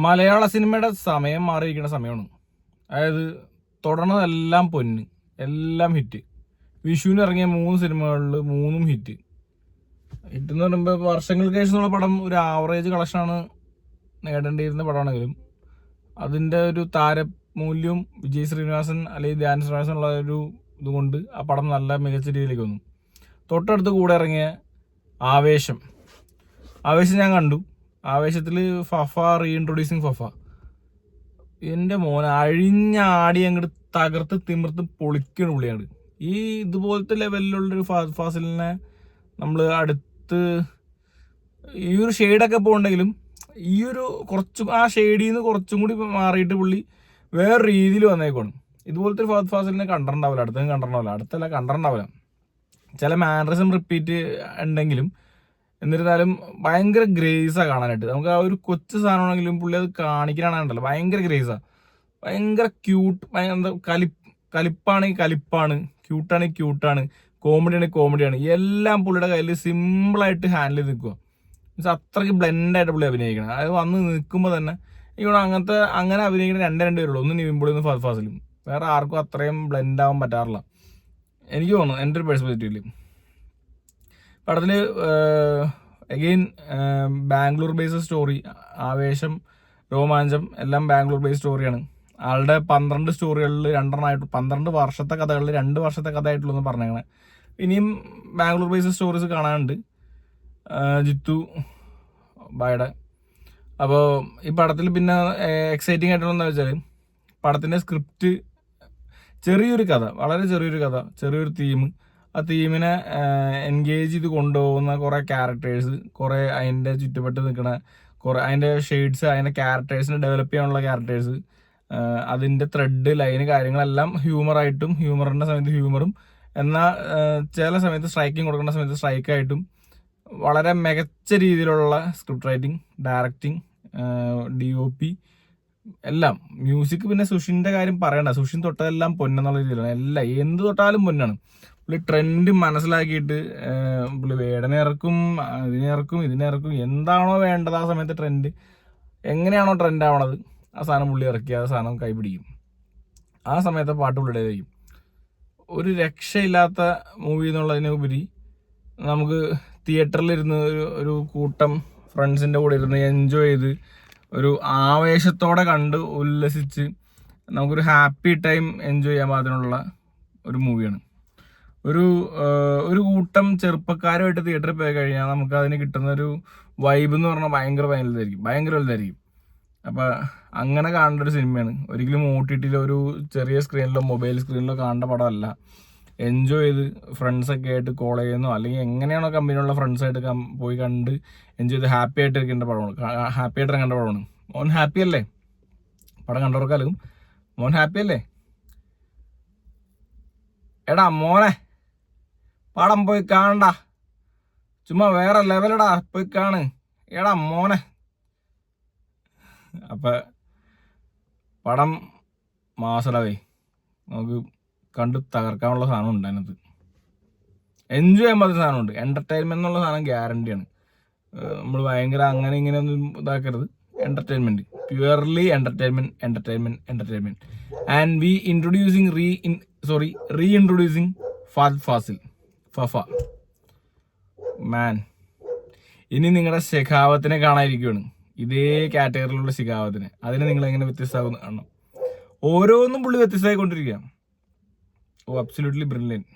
മലയാള സിനിമയുടെ സമയം മാറിയിരിക്കുന്ന സമയമാണ്. അതായത് തുടർന്നതെല്ലാം പൊന്ന്, എല്ലാം ഹിറ്റ്. വിഷുവിന് ഇറങ്ങിയ 3 സിനിമകളിൽ 3ഉം ഹിറ്റ്. ഹിറ്റ് എന്ന് പറയുമ്പോൾ വർഷങ്ങൾക്ക് ശേഷമുള്ള പടം ഒരു ആവറേജ് കളക്ഷനാണ് നേടേണ്ടിയിരുന്ന പടമാണെങ്കിലും അതിൻ്റെ ഒരു താരമൂല്യവും വിജയ് ശ്രീനിവാസൻ അല്ലെങ്കിൽ ധ്യാൻ ശ്രീനിവാസൻ ഉള്ള ഒരു ഇതുകൊണ്ട് ആ പടം നല്ല മികച്ച രീതിയിലേക്ക് വന്നു. തൊട്ടടുത്ത് കൂടെ ഇറങ്ങിയ ആവേശം ഞാൻ കണ്ടു. ആവേശത്തിൽ ഫഫ റീഇൻട്രൊഡ്യൂസിങ് ഫഫ, എൻ്റെ മോനെ അഴിഞ്ഞാടി അങ്ങോട്ട് തകർത്ത് തിമിർത്ത് പൊളിക്കണ പുള്ളിയാണ്. ഈ ഇതുപോലത്തെ ലെവലിലുള്ളൊരു ഫാസിലിനെ നമ്മൾ അടുത്ത് ഈ ഒരു ഷെയ്ഡൊക്കെ പോകണ്ടെങ്കിലും ഈ ഒരു കുറച്ചും ആ ഷെയ്ഡിൽ നിന്ന് കുറച്ചും കൂടി മാറിയിട്ട് പുള്ളി വേറെ രീതിയിൽ വന്നേക്കാണ്. ഇതുപോലത്തെ ഒരു ഫാസിലിനെ കണ്ടിട്ടുണ്ടാവില്ല, കണ്ടിട്ടുണ്ടാവില്ല. ചില മാനറിസം റിപ്പീറ്റ് ഉണ്ടെങ്കിലും എന്നിരുന്നാലും ഭയങ്കര ഗ്രേസാണ് കാണാനായിട്ട്. നമുക്ക് ആ ഒരു കൊച്ചു സാധനമാണെങ്കിലും പുള്ളി അത് കാണിക്കാനാണല്ലോ ഭയങ്കര ഗ്രേസാണ്, ഭയങ്കര ക്യൂട്ട്, ഭയങ്കര കലിപ്പാണ്, ക്യൂട്ടാണ്, കോമഡിയാണ്. എല്ലാം പുള്ളിയുടെ കയ്യിൽ സിമ്പിളായിട്ട് ഹാൻഡിൽ ചെയ്ത് നിൽക്കുക. മീൻസ് അത്രയ്ക്ക് ബ്ലെൻഡായിട്ട് പുള്ളി അഭിനയിക്കണം. അത് വന്ന് നിൽക്കുമ്പോൾ തന്നെ ഇവിടെ അങ്ങനെ അഭിനയിക്കുന്ന രണ്ട് പേരുള്ളൂ, ഒന്ന് നിവിൻ പോളി, ഒന്ന് ഫഹദ് ഫാസിലും. വേറെ ആർക്കും അത്രയും ബ്ലെൻഡ് ആവാൻ പറ്റാറില്ല എനിക്ക് തോന്നുന്നു, എൻ്റെ ഒരു പെർസ്പെക്റ്റീവിൽ. പടത്തിൽ അഗെയിൻ ബാംഗ്ലൂർ ബേസ്ഡ് സ്റ്റോറി, ആവേശം, രോമാഞ്ചം എല്ലാം ബാംഗ്ലൂർ ബേസ്ഡ് സ്റ്റോറിയാണ്. ആളുടെ 12 സ്റ്റോറികളിൽ 2 12 വർഷത്തെ കഥകളിൽ 2 വർഷത്തെ കഥ ആയിട്ടുള്ളൂ പറഞ്ഞേക്കണേ. ഇനിയും ബാംഗ്ലൂർ ബേസ്ഡ് സ്റ്റോറീസ് കാണാനുണ്ട് ജിത്തു ബായുടെ. അപ്പോൾ ഈ പടത്തിൽ പിന്നെ എക്സൈറ്റിംഗ് ആയിട്ടുള്ളതെന്ന് വെച്ചാൽ പടത്തിൻ്റെ സ്ക്രിപ്റ്റ് വളരെ ചെറിയൊരു കഥ, ചെറിയൊരു തീം. ആ തീമിനെ എൻഗേജ് ചെയ്ത് കൊണ്ടുപോകുന്ന കുറേ ക്യാരക്ടേഴ്സ്, കുറേ അതിൻ്റെ ചുറ്റുപെട്ട് നിൽക്കുന്ന കുറേ അതിൻ്റെ ഷെയ്ഡ്സ്, അതിൻ്റെ ക്യാരക്ടേഴ്സിനെ ഡെവലപ്പ് ചെയ്യാനുള്ള ക്യാരക്ടേഴ്സ്, അതിൻ്റെ ത്രെഡ് ലൈന് കാര്യങ്ങളെല്ലാം ഹ്യൂമറായിട്ടും, ഹ്യൂമറിൻ്റെ സമയത്ത് ഹ്യൂമറും, എന്നാൽ ചില സമയത്ത് സ്ട്രൈക്കിങ് കൊടുക്കേണ്ട സമയത്ത് സ്ട്രൈക്കായിട്ടും വളരെ മികച്ച രീതിയിലുള്ള സ്ക്രിപ്റ്റ് റൈറ്റിംഗ്, ഡയറക്റ്റിംഗ്, DOP എല്ലാം. മ്യൂസിക് പിന്നെ സുഷിൻ്റെ കാര്യം പറയണ്ട, സുഷിൻ തൊട്ടതെല്ലാം പൊന്നെന്നുള്ള രീതിയിലാണ്. എല്ലാം എന്ത് തൊട്ടാലും പൊന്നാണ്. പുള്ളി ട്രെൻഡ് മനസ്സിലാക്കിയിട്ട് പുള്ളി വേടനിറക്കും, ഇതിനിറക്കും, എന്താണോ വേണ്ടത് ആ സമയത്ത് ട്രെൻഡ്, എങ്ങനെയാണോ ട്രെൻഡ് ആവണത് ആ സാധനം പുള്ളി ഇറക്കി ആ സാധനം കൈപിടിക്കും. ആ സമയത്തെ പാട്ട് പുള്ളിയുടേതായിരിക്കും. ഒരു രക്ഷയില്ലാത്ത മൂവി എന്നുള്ളതിനുപരി നമുക്ക് തിയേറ്ററിലിരുന്ന് ഒരു കൂട്ടം ഫ്രണ്ട്സിൻ്റെ കൂടെ ഇരുന്ന് എൻജോയ് ചെയ്ത് ഒരു ആവേശത്തോടെ കണ്ട് ഉല്ലസിച്ച് നമുക്കൊരു ഹാപ്പി ടൈം എൻജോയ് ചെയ്യാൻ പാകത്തിനുള്ള ഒരു മൂവിയാണ്. ഒരു കൂട്ടം ചെറുപ്പക്കാരുമായിട്ട് തിയേറ്ററിൽ പോയി കഴിഞ്ഞാൽ നമുക്ക് അതിന് കിട്ടുന്ന ഒരു വൈബ് എന്ന് പറഞ്ഞാൽ ഭയങ്കര വലുതായിരിക്കും. അപ്പോൾ അങ്ങനെ കാണേണ്ട ഒരു സിനിമയാണ്. ഒരിക്കലും OTT ഒരു ചെറിയ സ്ക്രീനിലോ മൊബൈൽ സ്ക്രീനിലോ കാണേണ്ട പടമല്ല. എൻജോയ് ചെയ്ത് ഫ്രണ്ട്സൊക്കെ ആയിട്ട് കോൾ ചെയ്യുന്നോ അല്ലെങ്കിൽ എങ്ങനെയാണോ കമ്പനിയുള്ള ഫ്രണ്ട്സായിട്ട് പോയി കണ്ട് എൻജോയ് ചെയ്ത് ഹാപ്പി ആയിട്ട് ഇറങ്ങേണ്ട പടമാണ്. മോൻ ഹാപ്പി അല്ലേ? പടം കണ്ടവർക്കാലും മോൻ ഹാപ്പി അല്ലേ? എടാ മോനെ പടം പോയി കാണണ്ട, ചുമ്മാ വേറെ ലെവലടാ, പോയി കാണ് എടാ മോനെ. അപ്പം പടം മാസടവേ, നമുക്ക് കണ്ട് തകർക്കാനുള്ള സാധനം ഉണ്ട് അതിനകത്ത്. എൻജോയ് ചെയ്യാൻ പറ്റുന്ന സാധനമുണ്ട്. എൻ്റർടൈൻമെൻ്റ് എന്നുള്ള സാധനം ഗ്യാരണ്ടിയാണ്. നമ്മൾ ഭയങ്കര അങ്ങനെ ഇങ്ങനെ ഒന്നും ഇതാക്കരുത്. Entertainment, purely entertainment. And we reintroducing Fahadh Faasil, Fafa man. ഇനി നിങ്ങളുടെ ശെഖാവത്തിനെ കാണാതിരിക്കുകയാണ്, ഇതേ കാറ്റഗറിയിലുള്ള ശെഖാവത്തിനെ. അതിന് നിങ്ങളെങ്ങനെ വ്യത്യസ്തമാകുമെന്ന് കാണണം. ഓരോന്നും പുള്ളി വ്യത്യസ്തമായിക്കൊണ്ടിരിക്കുക. Absolutely brilliant.